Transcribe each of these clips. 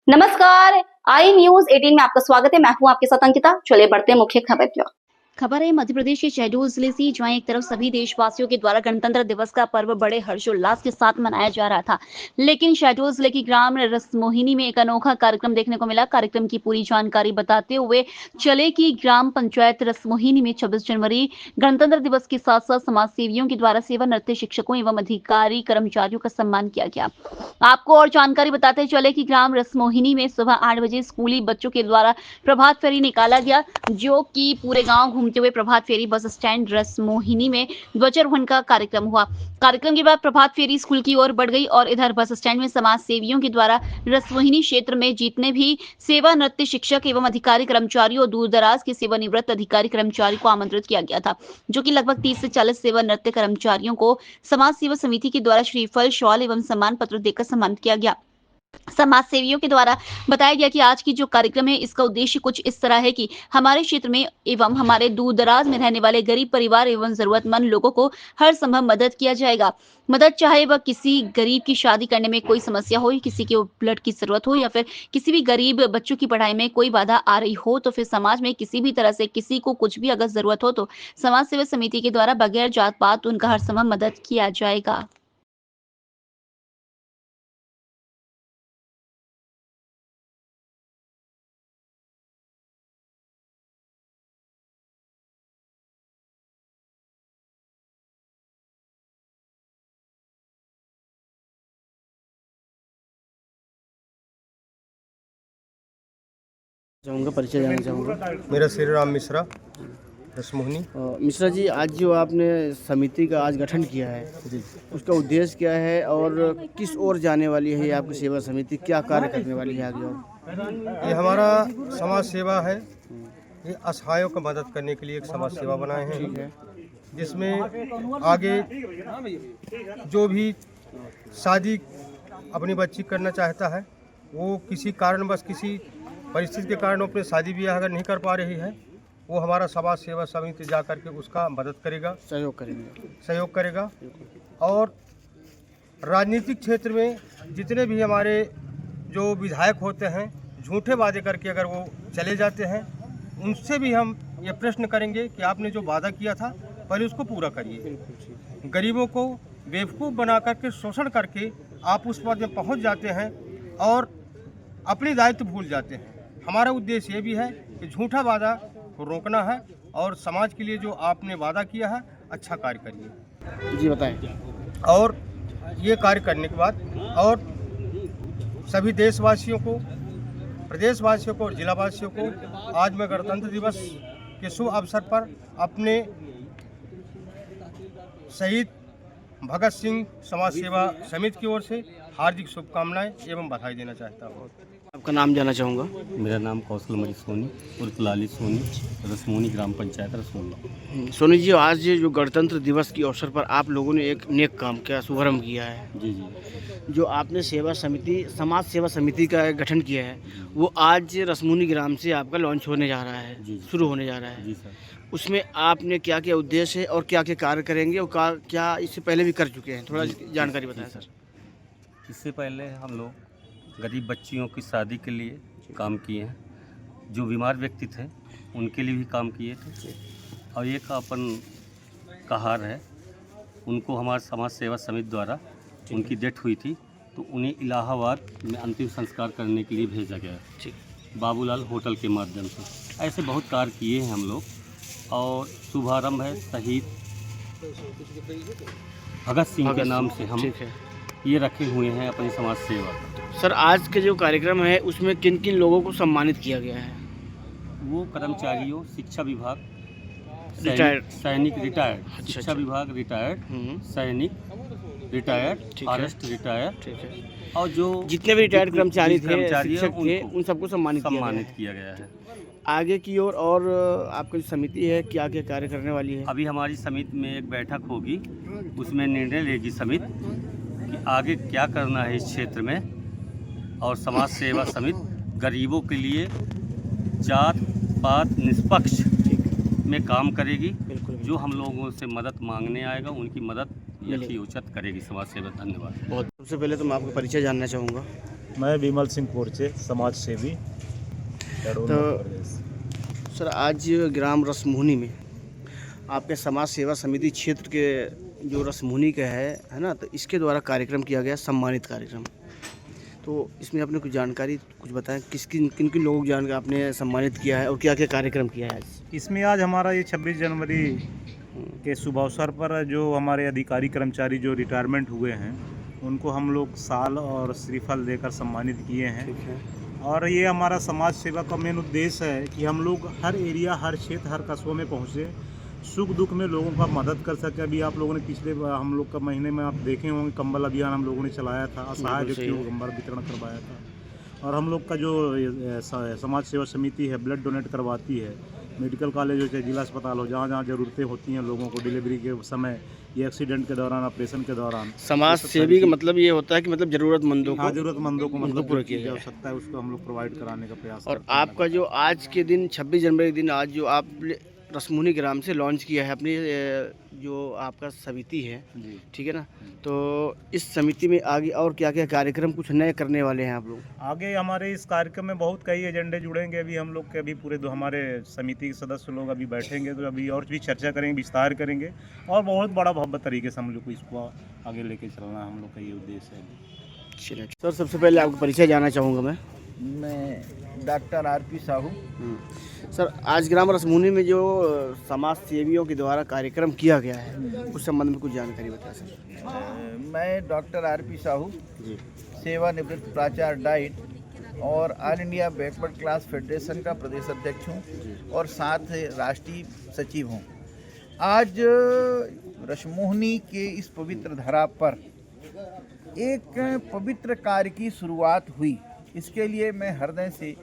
नमस्कार, आई न्यूज 18 में आपका स्वागत है। मैं हूं आपके साथ अंकिता। चलिए बढ़ते हैं मुख्य खबर की ओर। खबर है मध्य प्रदेश के शहडोल जिले से, जहां एक तरफ सभी देशवासियों के द्वारा गणतंत्र दिवस का पर्व बड़े हर्षोल्लास के साथ मनाया जा रहा था, लेकिन शहडोल जिले की ग्राम रसमोहिनी में एक अनोखा कार्यक्रम देखने को मिला। कार्यक्रम की पूरी जानकारी बताते हुए चले की ग्राम पंचायत रसमोहिनी में 26 जनवरी गणतंत्र दिवस के साथ साथ समाज सेवियों के द्वारा सेवा नृत्य शिक्षकों एवं अधिकारी कर्मचारियों का सम्मान किया गया। आपको और जानकारी बताते चले कि ग्राम रसमोहिनी में सुबह 8 बजे स्कूली बच्चों के द्वारा प्रभात फेरी निकाला गया, जो कि पूरे गांव घूमते हुए प्रभात फेरी बस स्टैंड रसमोहिनी में ध्वजारोहण का कार्यक्रम हुआ। कार्यक्रम के बाद प्रभात फेरी स्कूल की ओर बढ़ गई और इधर बस स्टैंड में समाज सेवियों के द्वारा रसमोहिनी क्षेत्र में जितने भी सेवा नृत्य शिक्षक एवं अधिकारी कर्मचारी और दूर दराज के सेवानिवृत्त अधिकारी कर्मचारी को आमंत्रित किया गया था, जो कि लगभग 30 से 40 सेवा नृत्य कर्मचारियों को समाज सेवा समिति के द्वारा श्रीफल, शॉल एवं सम्मान पत्र देकर सम्मानित किया गया। समाज सेवियों के द्वारा बताया गया कि आज की जो कार्यक्रम है, इसका उद्देश्य कुछ इस तरह है कि हमारे क्षेत्र में एवं हमारे दूर दराज में रहने वाले गरीब परिवार एवं जरूरतमंद लोगों को हर संभव मदद किया जाएगा। मदद चाहे वह किसी गरीब की शादी करने में कोई समस्या हो, किसी के ब्लड की जरूरत हो, या फिर किसी भी गरीब बच्चों की पढ़ाई में कोई बाधा आ रही हो, तो फिर समाज में किसी भी तरह से किसी को कुछ भी अगर जरूरत हो तो समाज सेवा समिति के द्वारा बगैर जात पात उनका हर संभव मदद किया जाएगा। चाहूँगा, परिचय जानना चाहूँगा। मेरा श्री राम मिश्रा रसमोहिनी। मिश्रा जी, आज जो आपने समिति का आज गठन किया है, उसका उद्देश्य क्या है और किस ओर जाने वाली है ये आपकी सेवा समिति, क्या कार्य करने वाली है आगे? और ये हमारा समाज सेवा है। ये असहायों को मदद करने के लिए एक समाज सेवा बनाए हैं, जिसमें आगे जो भी शादी अपनी बच्ची करना चाहता है, वो किसी कारणवश किसी परिस्थिति के कारण अपने शादी ब्याह अगर नहीं कर पा रही है, वो हमारा समाज सेवा समिति जा करके उसका मदद करेगा, सहयोग करेगा। और राजनीतिक क्षेत्र में जितने भी हमारे जो विधायक होते हैं, झूठे वादे करके अगर वो चले जाते हैं, उनसे भी हम ये प्रश्न करेंगे कि आपने जो वादा किया था पहले उसको पूरा करिए। गरीबों को बेवकूफ़ बना करके शोषण करके आप उस पद में पहुंच जाते हैं और अपनी दायित्व भूल जाते हैं। हमारा उद्देश्य ये भी है कि झूठा वादा को रोकना है और समाज के लिए जो आपने वादा किया है, अच्छा कार्य करिए। जी बताएं। और ये कार्य करने के बाद और सभी देशवासियों को, प्रदेशवासियों को और जिलावासियों को आज मैं गणतंत्र दिवस के शुभ अवसर पर अपने शहीद भगत सिंह समाज सेवा समिति की ओर से हार्दिक शुभकामनाएं एवं बधाई देना चाहता हूँ। आपका नाम जानना चाहूँगा। मेरा नाम कौशल मरी सोनी उर्फ लाली सोनी, रसमोहिनी ग्राम पंचायत रसमोहिनी। सोनी जी, आज जो गणतंत्र दिवस के अवसर पर आप लोगों ने एक नेक काम का शुभारंभ किया है। जी जी। जो आपने सेवा समिति, समाज सेवा समिति का गठन किया है, वो आज रसमोहिनी ग्राम से आपका लॉन्च होने जा रहा है, जी। शुरू होने जा रहा है। जी सर। उसमें आपने क्या क्या उद्देश्य है और क्या क्या कार्य करेंगे और क्या इससे पहले भी कर चुके हैं, थोड़ा जानकारी बताएं सर। इससे पहले हम लोग गरीब बच्चियों की शादी के लिए काम किए हैं, जो बीमार व्यक्ति थे उनके लिए भी काम किए थे, और एक अपन कहार है, उनको हमारे समाज सेवा समिति द्वारा उनकी डेथ हुई थी, तो उन्हें इलाहाबाद में अंतिम संस्कार करने के लिए भेजा गया, बाबूलाल होटल के माध्यम से। ऐसे बहुत कार्य किए हैं हम लोग। और शुभारंभ है शहीद भगत सिंह के नाम से हम ये रखे हुए हैं अपनी समाज सेवा। सर, आज के जो कार्यक्रम है उसमें किन किन लोगों को सम्मानित किया गया है? वो कर्मचारियों, शिक्षा विभाग, सैनिक रिटायर्ड, शिक्षा विभाग रिटायर्ड, सैनिक रिटायर्ड, फॉरेस्ट रिटायर्ड, और जो जितने भी रिटायर्ड कर्मचारी थे, शिक्षक थे, उन सबको सम्मानित किया गया है। आगे की ओर और आपकी समिति है, क्या क्या कार्य करने वाली है? अभी हमारी समिति में एक बैठक होगी, उसमें निर्णय लेगी समिति कि आगे क्या करना है इस क्षेत्र में। और समाज सेवा समिति गरीबों के लिए जात पात निष्पक्ष में काम करेगी। जो हम लोगों से मदद मांगने आएगा उनकी मदद यथोचित करेगी समाज सेवा। धन्यवाद। बहुत। सबसे पहले तो मैं आपका परिचय जानना चाहूँगा। मैं विमल सिंह पोर्चे, समाज सेवी, तो मध्य प्रदेश। सर आज ग्राम रसमुहनी में आपके समाज सेवा समिति क्षेत्र के जो रसमुहनी का है ना, तो इसके द्वारा कार्यक्रम किया गया, सम्मानित कार्यक्रम। तो इसमें आपने कुछ जानकारी कुछ बताएं, किन किन लोगों की जानकारी आपने सम्मानित किया है और क्या क्या कार्यक्रम किया है आज? इसमें आज हमारा ये 26 जनवरी के शुभ अवसर पर जो हमारे अधिकारी कर्मचारी जो रिटायरमेंट हुए हैं उनको हम लोग साल और श्रीफल देकर सम्मानित किए हैं। ठीक है। और ये हमारा समाज सेवा का मेन उद्देश्य है कि हम लोग हर एरिया, हर क्षेत्र, हर कस्बों में पहुँचे, सुख दुख में लोगों का मदद कर सके। अभी आप लोगों ने पिछले हम लोग का महीने में आप देखे होंगे कंबल अभियान हम लोगों ने चलाया था, असहाय व्यक्तियों को कंबल वितरण करवाया था। और हम लोग का जो समाज सेवा समिति है ब्लड डोनेट करवाती है, मेडिकल कॉलेज हो चाहे जिला अस्पताल हो, जहाँ जहाँ ज़रूरतें होती हैं लोगों को डिलीवरी के समय, ये एक्सीडेंट के दौरान, ऑपरेशन के दौरान, समाज सेवी का मतलब ये होता है कि मतलब ज़रूरतमंदों को, ज़रूरतमंदों को मतलब पूरा किया जा सकता है उसको हम लोग प्रोवाइड कराने का प्रयास और करते हैं। आपका जो आज के दिन 26 जनवरी के दिन आज जो आप रसमुहनी ग्राम से लॉन्च किया है अपनी जो आपका समिति है, जी ठीक है ना, तो इस समिति में आगे और क्या क्या कार्यक्रम कुछ नए करने वाले हैं आप लोग? आगे हमारे इस कार्यक्रम में बहुत कई एजेंडे जुड़ेंगे। अभी हम लोग के अभी पूरे हमारे समिति के सदस्य लोग अभी बैठेंगे तो अभी और भी चर्चा करेंगे, विस्तार करेंगे और बहुत बड़ा भव्य तरीके से हम लोग को इसको आगे लेके चलना हम लोग का ये उद्देश्य है। चलिए सर, सबसे पहले आपका परिचय जानना चाहूँगा मैं डॉक्टर आरपी साहू। सर आज ग्राम रसमुहनी में जो समाज सेवियों के द्वारा कार्यक्रम किया गया है उस संबंध में कुछ जानकारी बताएं सर। मैं डॉक्टर आरपी साहू जी, सेवानिवृत्त प्राचार्य डाइट और all India backward class federation का प्रदेश अध्यक्ष हूँ और साथ राष्ट्रीय सचिव हूँ। आज रसमुहनी के इस पवित्र धरा पर एक पवित्र कार्य की शुरुआत हुई। इसके लिए मैं हृदय से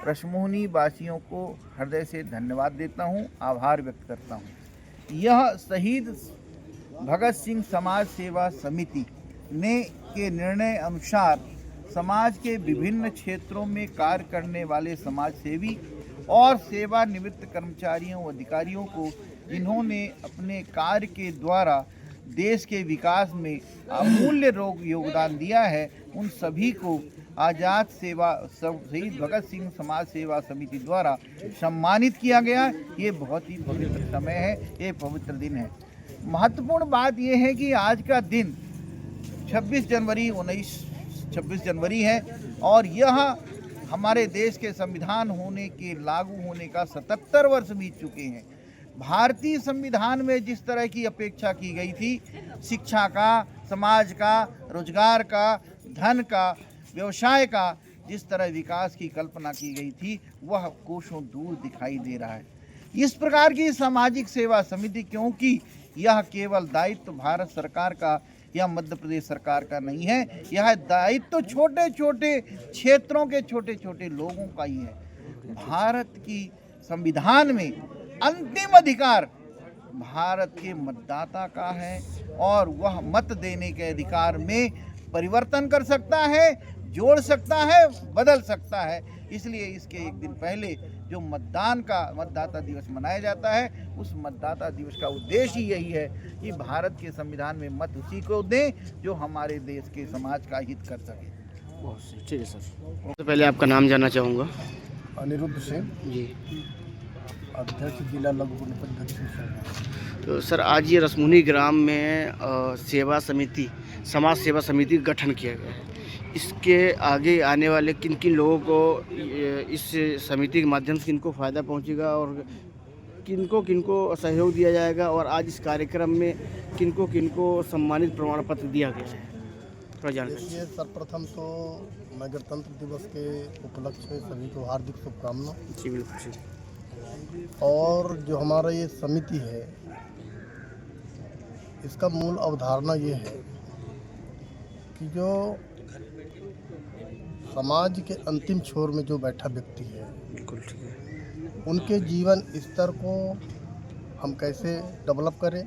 रसमुहनी वासियों को हृदय से धन्यवाद देता हूं, आभार व्यक्त करता हूं। यह शहीद भगत सिंह समाज सेवा समिति ने के निर्णय अनुसार समाज के विभिन्न क्षेत्रों में कार्य करने वाले समाज सेवी और सेवानिवृत्त कर्मचारियों व अधिकारियों को जिन्होंने अपने कार्य के द्वारा देश के विकास में अमूल्य योगदान दिया है, उन सभी को आज़ाद सेवा शहीद भगत सिंह समाज सेवा समिति द्वारा सम्मानित किया गया। ये बहुत ही पवित्र समय है, ये पवित्र दिन है। महत्वपूर्ण बात ये है कि आज का दिन 26 जनवरी है और यह हमारे देश के संविधान होने के लागू होने का 77 वर्ष बीत चुके हैं। भारतीय संविधान में जिस तरह की अपेक्षा की गई थी, शिक्षा का, समाज का, रोजगार का, धन का, व्यवसाय का जिस तरह विकास की कल्पना की गई थी, वह कोसों दूर दिखाई दे रहा है। इस प्रकार की सामाजिक सेवा समिति, क्योंकि यह केवल दायित्व भारत सरकार का या मध्य प्रदेश सरकार का नहीं है, यह दायित्व छोटे छोटे क्षेत्रों के छोटे छोटे लोगों का ही है। भारत की संविधान में अंतिम अधिकार भारत के मतदाता का है और वह मत देने के अधिकार में परिवर्तन कर सकता है, जोड़ सकता है, बदल सकता है। इसलिए इसके एक दिन पहले जो मतदाता दिवस मनाया जाता है, उस मतदाता दिवस का उद्देश्य ही यही है कि भारत के संविधान में मत उसी को दें जो हमारे देश के समाज का हित कर सके। ठीक है सर। तो पहले आपका नाम जानना चाहूँगा। अनिरुद्ध सिंह जी, अध्यक्ष जिला लघु वनोपज दक्षिण। तो सर आज ये रसमुहनी ग्राम में समाज सेवा समिति का गठन किया गया है। इसके आगे आने वाले किन किन लोगों को इस समिति के माध्यम से किनको फ़ायदा पहुंचेगा और किनको सहयोग दिया जाएगा, और आज इस कार्यक्रम में किनको सम्मानित प्रमाण पत्र दिया गया है, थोड़ा जानकारी। देखिए, सर्वप्रथम तो मैं गणतंत्र दिवस के उपलक्ष्य में सभी को हार्दिक शुभकामना। जी बिल्कुल। और जो हमारा ये समिति है, इसका मूल अवधारणा ये है कि जो समाज के अंतिम छोर में जो बैठा व्यक्ति है, बिल्कुल ठीक है, उनके जीवन स्तर को हम कैसे डेवलप करें,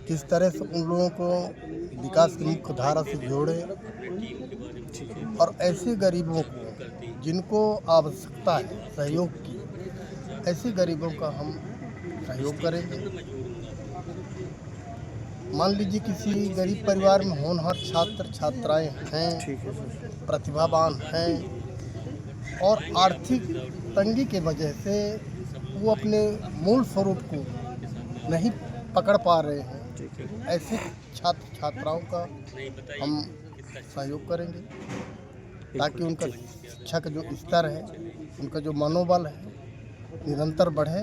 किस तरह से उन लोगों को विकास की मुख्य धारा से जोड़ें, और ऐसे गरीबों को जिनको आवश्यकता है सहयोग की, ऐसे गरीबों का हम सहयोग करेंगे। मान लीजिए किसी गरीब परिवार में होनहार छात्र छात्राएं हैं, ठीक है सर। प्रतिभावान हैं और आर्थिक तंगी के वजह से वो अपने मूल स्वरूप को नहीं पकड़ पा रहे हैं, ऐसे छात्र छात्राओं का हम सहयोग करेंगे ताकि उनका शिक्षा का जो स्तर है, उनका जो मनोबल है निरंतर बढ़े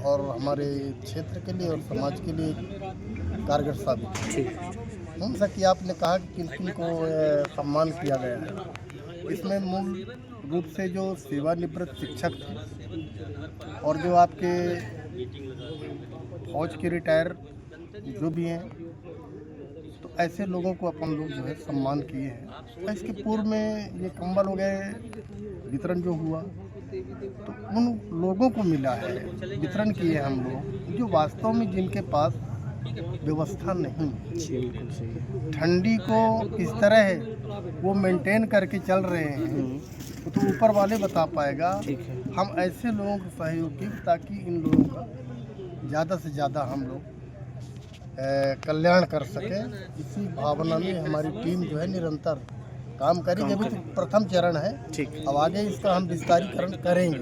और हमारे क्षेत्र के लिए और समाज के लिए कारगर साबित हो। जैसा कि आपने कहा कि किन किन को सम्मान किया गया है, इसमें मूल रूप से जो सेवानिवृत्त शिक्षक थे और जो आपके फौज के रिटायर जो भी हैं, तो ऐसे लोगों को अपन लोग जो है सम्मान किए हैं। इसके पूर्व में ये कंबल वगैरह वितरण जो हुआ तो उन लोगों को मिला है, वितरण किए हम लोग जो वास्तव में जिनके पास व्यवस्था नहीं है, ठंडी को किस तरह है वो मेंटेन करके चल रहे हैं तो ऊपर वाले बता पाएगा। हम ऐसे लोगों को सहयोग की ताकि इन लोगों का ज़्यादा से ज़्यादा हम लोग कल्याण कर सके। इसी भावना में हमारी टीम जो है निरंतर काम करेगी। अभी तो प्रथम चरण है, अब आगे इसका हम विस्तारीकरण करेंगे।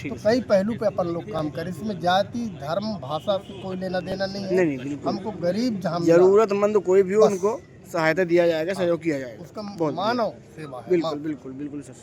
तो कई पहलू पे अपन लोग काम करें। इसमें जाति धर्म भाषा से कोई लेना देना नहीं है। नहीं, हमको गरीब जहाँ जरूरतमंद कोई भी हो उनको सहायता दिया जाएगा, सहयोग किया जाएगा। उसका मानव सेवा है। बिल्कुल बिल्कुल बिल्कुल सर।